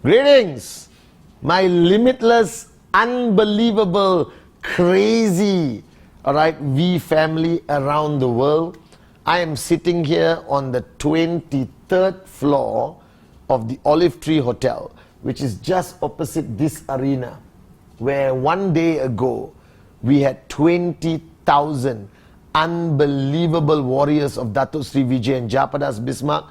Greetings, my limitless, unbelievable, crazy, alright, V family around the world. I am sitting here on the 23rd floor of the Olive Tree Hotel, which is just opposite this arena, where one day ago we had 20,000 unbelievable warriors of Datuk Sri Vijay and Japadas Bismarck,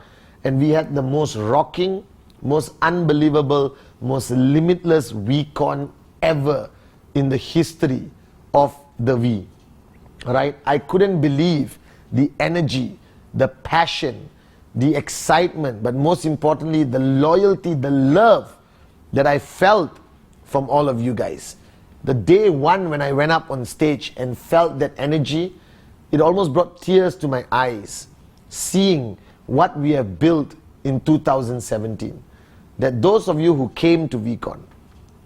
and we had the most rocking, most unbelievable, most limitless VCON ever in the history of the V. Right? I couldn't believe the energy, the passion, the excitement, but most importantly, the loyalty, the love that I felt from all of you guys. The day one when I went up on stage and felt that energy, it almost brought tears to my eyes, seeing what we have built in 2017. That those of you who came to VCON,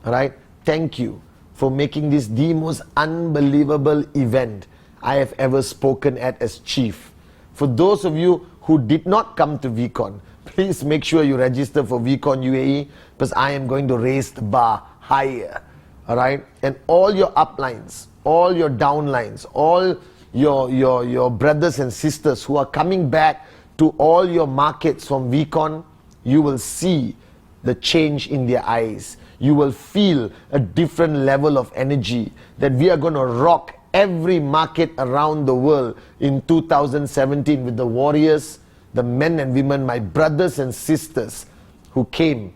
alright, thank you for making this the most unbelievable event I have ever spoken at as chief. For those of you who did not come to VCON, please make sure you register for VCON UAE, because I am going to raise the bar higher, alright? And all your uplines, all your downlines, all your brothers and sisters who are coming back to all your markets from VCON, you will see the change in their eyes. You will feel a different level of energy, that we are going to rock every market around the world in 2017 with the warriors, the men and women, my brothers and sisters who came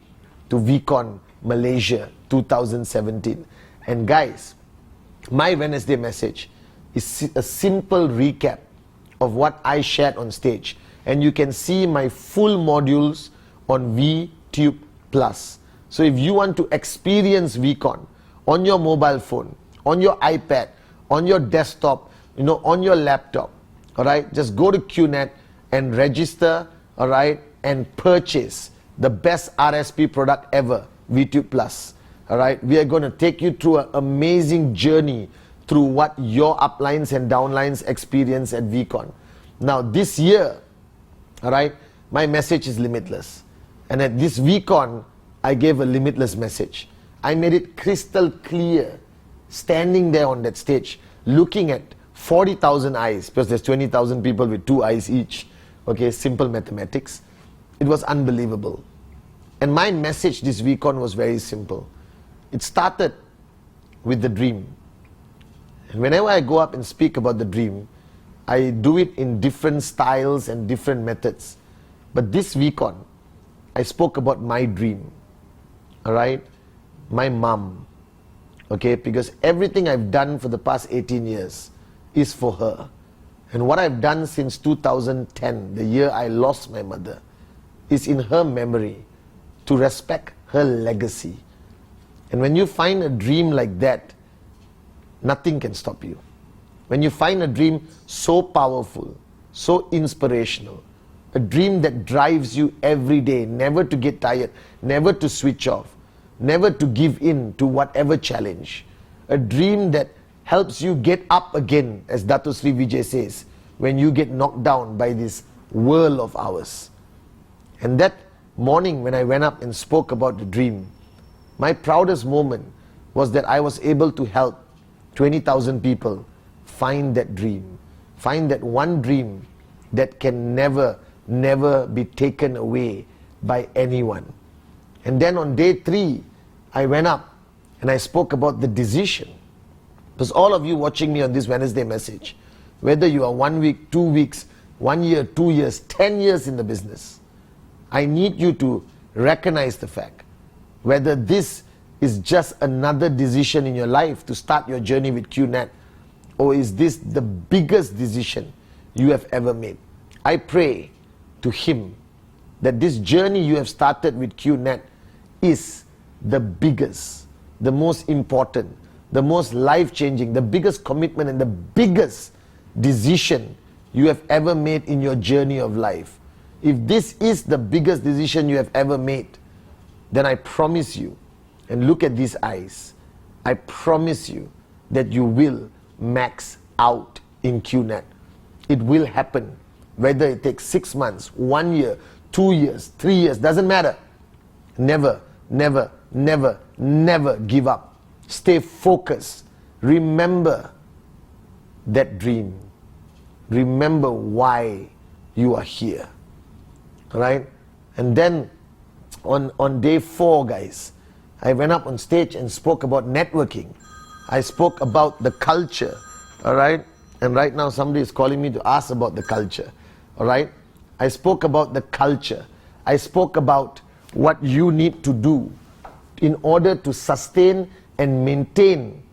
to VCON Malaysia 2017. And guys, my Wednesday message is a simple recap of what I shared on stage, and you can see my full modules on VTube Plus. So if you want to experience VCON on your mobile phone, on your iPad, on your desktop, on your laptop, alright, just go to QNet and register, alright, and purchase the best RSP product ever, VTube Plus. Alright, we are going to take you through an amazing journey through what your uplines and downlines experience at VCON. Now this year, alright, my message is limitless. And at this VCON, I gave a limitless message. I made it crystal clear, standing there on that stage, looking at 40,000 eyes, because there's 20,000 people with 2 eyes each. Okay, simple mathematics. It was unbelievable. And my message this VCON was very simple. It started with the dream. And whenever I go up and speak about the dream, I do it in different styles and different methods. But this VCON, I spoke about my dream, alright, my mom, okay, because everything I've done for the past 18 years is for her. And what I've done since 2010, the year I lost my mother, is in her memory, to respect her legacy. And when you find a dream like that, nothing can stop you. When you find a dream so powerful, so inspirational, a dream that drives you every day, never to get tired, never to switch off, never to give in to whatever challenge. A dream that helps you get up again, as Datuk Sri Vijay says, when you get knocked down by this world of ours. And that morning when I went up and spoke about the dream, my proudest moment was that I was able to help 20,000 people find that dream, find that one dream that can never be taken away by anyone. And then on day 3, I went up and I spoke about the decision. Because all of you watching me on this Wednesday message, whether you are 1 week, 2 weeks, 1 year, 2 years, 10 years in the business, I need you to recognize the fact whether this is just another decision in your life to start your journey with QNet, or is this the biggest decision you have ever made. I pray to Him that this journey you have started with QNet is the biggest, the most important, the most life-changing, the biggest commitment and the biggest decision you have ever made in your journey of life. If this is the biggest decision you have ever made, then I promise you, and look at these eyes, I promise you that you will max out in QNet. It will happen, whether it takes 6 months, 1 year, 2 years, 3 years, doesn't matter. Never, never, never, never give up. Stay focused. Remember that dream. Remember why you are here. Right? And then on day 4, guys, I went up on stage and spoke about networking. I spoke about the culture. All right? And right now somebody is calling me to ask about the culture. All right? I spoke about the culture. I spoke about what you need to do in order to sustain and maintain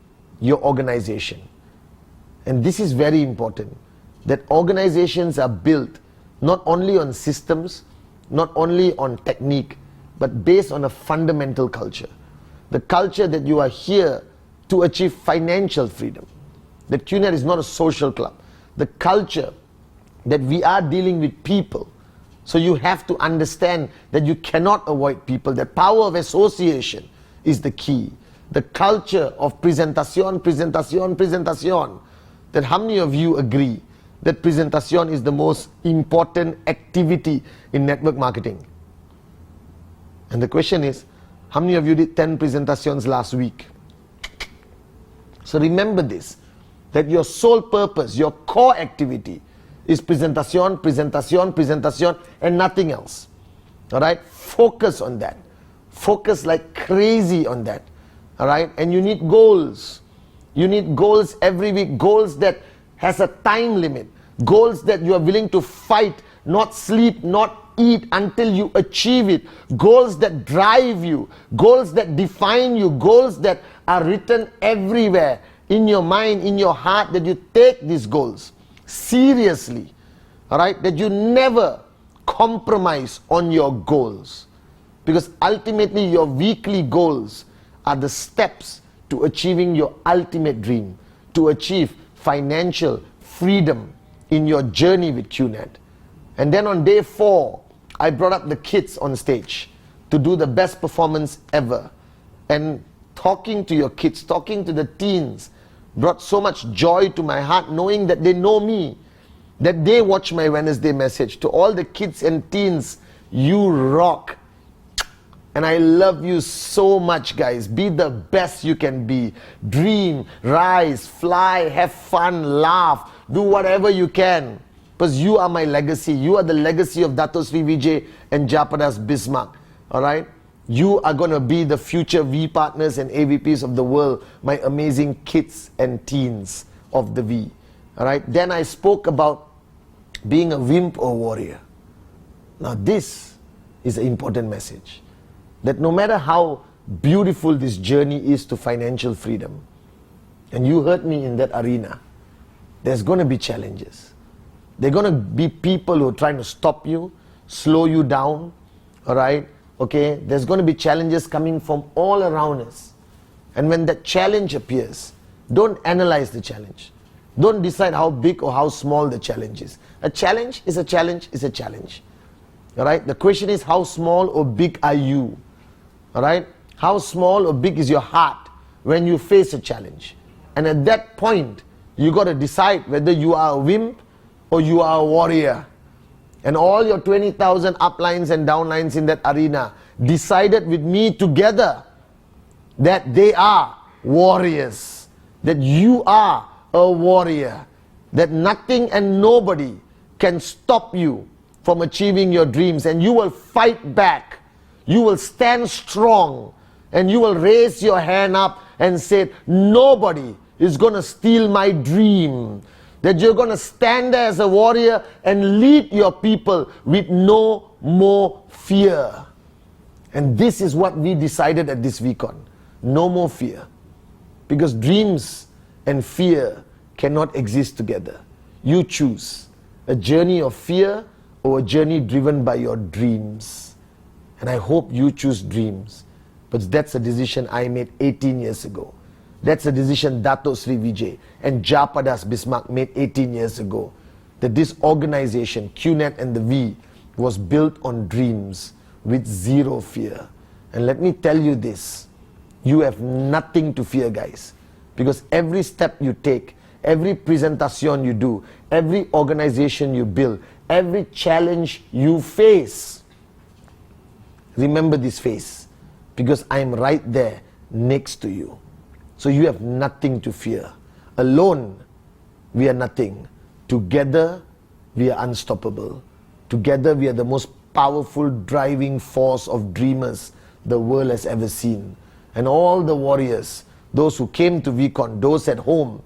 your organization. And this is very important, that organizations are built not only on systems, not only on technique, but based on a fundamental culture. The culture that you are here to achieve financial freedom. That QNet is not a social club. The culture that we are dealing with people. So you have to understand that you cannot avoid people. The power of association is the key. The culture of presentation, presentation, presentation. That how many of you agree that presentation is the most important activity in network marketing? And the question is, how many of you did 10 presentations last week? So remember this, that your sole purpose, your core activity is presentation, presentation, presentation, and nothing else. Alright? Focus on that. Focus like crazy on that. Alright? And you need goals. You need goals every week. Goals that has a time limit. Goals that you are willing to fight, not sleep, not eat until you achieve it. Goals that drive you. Goals that define you. Goals that are written everywhere. In your mind, in your heart, that you take these goals seriously. Alright? That you never compromise on your goals. Because ultimately your weekly goals are the steps to achieving your ultimate dream, to achieve financial freedom in your journey with QNet. And then on day 4, I brought up the kids on stage to do the best performance ever. And talking to your kids, talking to the teens, brought so much joy to my heart, knowing that they know me, that they watch my Wednesday message. To all the kids and teens, you rock. And I love you so much, guys. Be the best you can be. Dream, rise, fly, have fun, laugh, do whatever you can. Because you are my legacy. You are the legacy of Dato Sri Vijay and Japadas Bismarck. Alright? You are going to be the future V partners and AVPs of the world. My amazing kids and teens of the V. Alright? Then I spoke about being a wimp or warrior. Now this is an important message. That no matter how beautiful this journey is to financial freedom, and you heard me in that arena, there's going to be challenges. There are going to be people who are trying to stop you, slow you down, alright? Okay, there's going to be challenges coming from all around us. And when that challenge appears, don't analyze the challenge. Don't decide how big or how small the challenge is. A challenge is a challenge is a challenge. Alright, the question is, how small or big are you? Alright, how small or big is your heart when you face a challenge? And at that point, you got to decide whether you are a wimp or you are a warrior. And all your 20,000 uplines and downlines in that arena decided with me together that they are warriors. That you are a warrior. That nothing and nobody can stop you from achieving your dreams. And you will fight back. You will stand strong. And you will raise your hand up and say, nobody is going to steal my dream. That you're going to stand there as a warrior and lead your people with no more fear. And this is what we decided at this VCON. No more fear. Because dreams and fear cannot exist together. You choose a journey of fear or a journey driven by your dreams. And I hope you choose dreams. But that's a decision I made 18 years ago. That's a decision Dato Sri Vijay and Japadas Bismarck made 18 years ago. That this organization, QNet and the V, was built on dreams with zero fear. And let me tell you this, you have nothing to fear, guys. Because every step you take, every presentation you do, every organization you build, every challenge you face, remember this face, because I am right there next to you. So you have nothing to fear. Alone, we are nothing. Together, we are unstoppable. Together, we are the most powerful driving force of dreamers the world has ever seen. And all the warriors, those who came to VCON, those at home,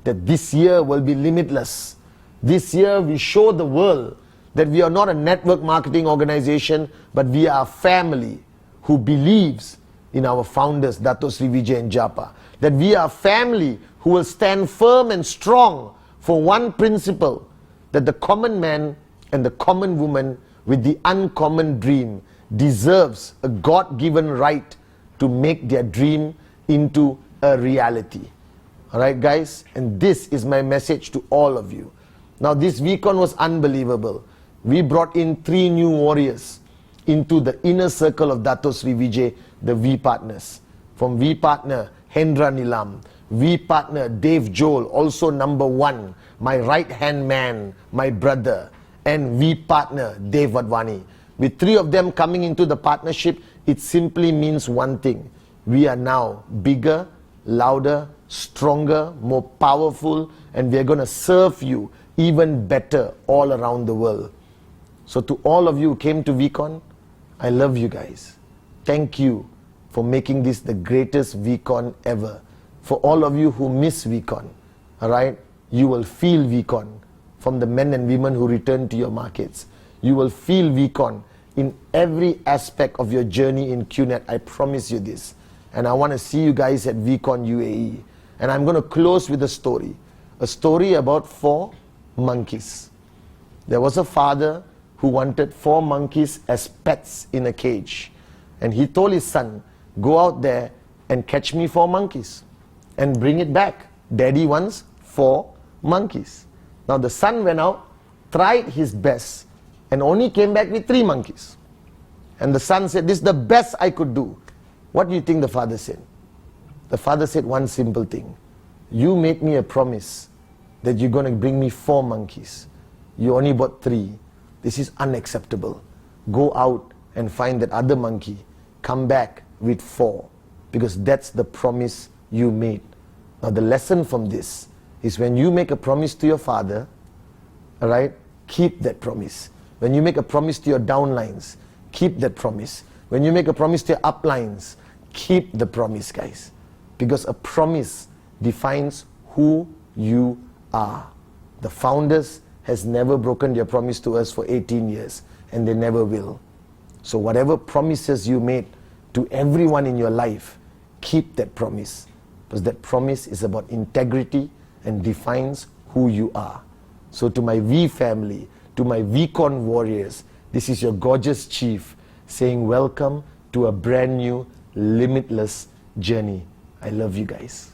that this year will be limitless. This year, we show the world that we are not a network marketing organization, but we are a family who believes in our founders, Dato Sri Vijay and Japa. That we are a family who will stand firm and strong for one principle, that the common man and the common woman with the uncommon dream deserves a God-given right to make their dream into a reality. Alright guys, and this is my message to all of you. Now this VCON was unbelievable. We brought in 3 new warriors into the inner circle of Dato Sri Vijay, the V partners. From V partner Hendra Nilam, V partner Dave Joel, also number 1, my right hand man, my brother, and V partner Dave Wadwani. With 3 of them coming into the partnership, it simply means one thing: we are now bigger, louder, stronger, more powerful, and we are going to serve you even better all around the world. So to all of you who came to VCON, I love you guys. Thank you for making this the greatest VCON ever. For all of you who miss VCON, alright, you will feel VCON from the men and women who return to your markets. You will feel VCON in every aspect of your journey in QNet. I promise you this. And I want to see you guys at VCON UAE. And I'm going to close with a story about 4 monkeys. There was a father who wanted 4 monkeys as pets in a cage. And he told his son, go out there and catch me 4 monkeys and bring it back. Daddy wants 4 monkeys. Now the son went out, tried his best, and only came back with 3 monkeys. And the son said, this is the best I could do. What do you think the father said? The father said one simple thing: you made me a promise that you're going to bring me 4 monkeys. You only bought 3. This is unacceptable. Go out and find that other monkey. Come back with 4. Because that's the promise you made. Now the lesson from this is, when you make a promise to your father, alright, keep that promise. When you make a promise to your downlines, keep that promise. When you make a promise to your uplines, keep the promise, guys. Because a promise defines who you are. The founders has never broken their promise to us for 18 years, and they never will. So whatever promises you made to everyone in your life, keep that promise. Because that promise is about integrity and defines who you are. So to my V family, to my VCON warriors, this is your gorgeous chief saying welcome to a brand new, limitless journey. I love you guys.